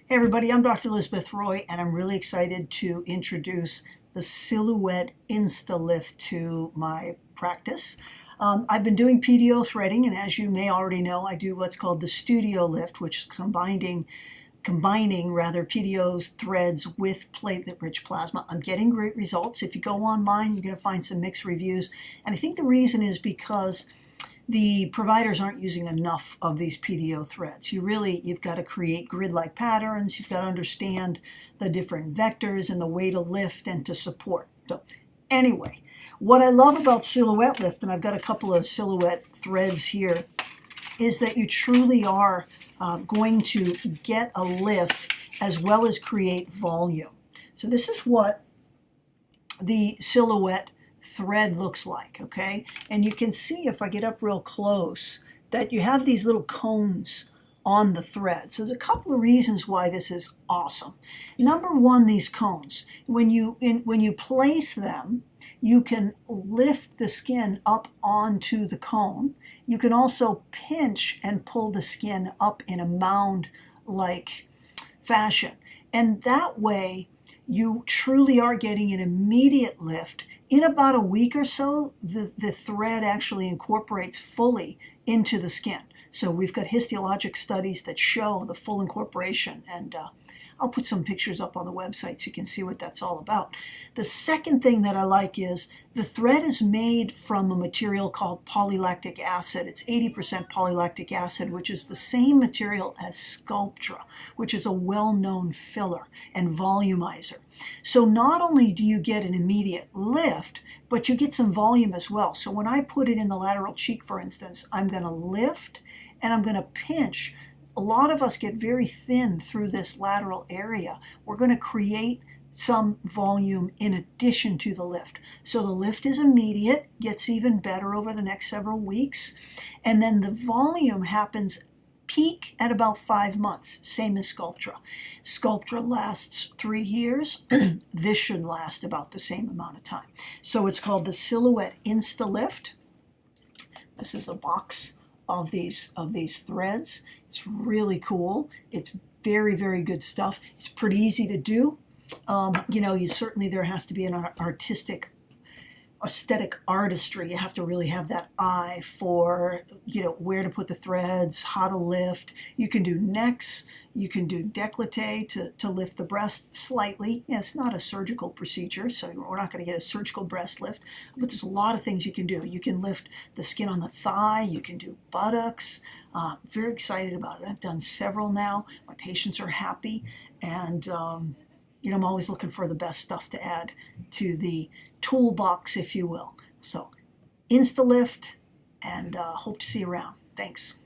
Hey everybody, I'm Dr. Elizabeth Roy, and I'm really excited to introduce the Silhouette Instalift to my practice. I've been doing PDO threading, and as you may already know, I do what's called the studio lift, which is combining PDO's threads with platelet-rich plasma. I'm getting great results. If you go online, you're going to find some mixed reviews, and I think the reason is because the providers aren't using enough of these PDO threads. You've got to create grid-like patterns. You've got to understand the different vectors and the way to lift and to support. So anyway, what I love about Silhouette Lift, and I've got a couple of Silhouette threads here, is that you truly are going to get a lift as well as create volume. So this is what the Silhouette thread looks like, okay? And you can see, if I get up real close, that you have these little cones on the thread. So there's a couple of reasons why this is awesome. Number one, these cones, when you place them, you can lift the skin up onto the cone. You can also pinch and pull the skin up in a mound-like fashion. And that way, you truly are getting an immediate lift. In about a week or so, the thread actually incorporates fully into the skin. So we've got histologic studies that show the full incorporation, and I'll put some pictures up on the website so you can see what that's all about. The second thing that I like is the thread is made from a material called polylactic acid. It's 80% polylactic acid, which is the same material as Sculptra, which is a well-known filler and volumizer. So not only do you get an immediate lift, but you get some volume as well. So when I put it in the lateral cheek, for instance, I'm going to lift and I'm going to pinch. A lot of us get very thin through this lateral area. We're going to create some volume in addition to the lift. So the lift is immediate, gets even better over the next several weeks, and then the volume happens peak at about 5 months, same as Sculptra. Sculptra lasts 3 years. This should last about the same amount of time. So it's called the Silhouette Instalift. This is a box of these threads. It's really cool. It's very, very good stuff. It's pretty easy to do. There has to be an aesthetic artistry. You have to really have that eye for, where to put the threads, how to lift. You can do necks. You can do décolleté to lift the breast slightly. Yeah, it's not a surgical procedure, so we're not going to get a surgical breast lift, but there's a lot of things you can do. You can lift the skin on the thigh. You can do buttocks. Very excited about it. I've done several now. My patients are happy, and I'm always looking for the best stuff to add to the toolbox, if you will. So, Instalift, and hope to see you around. Thanks.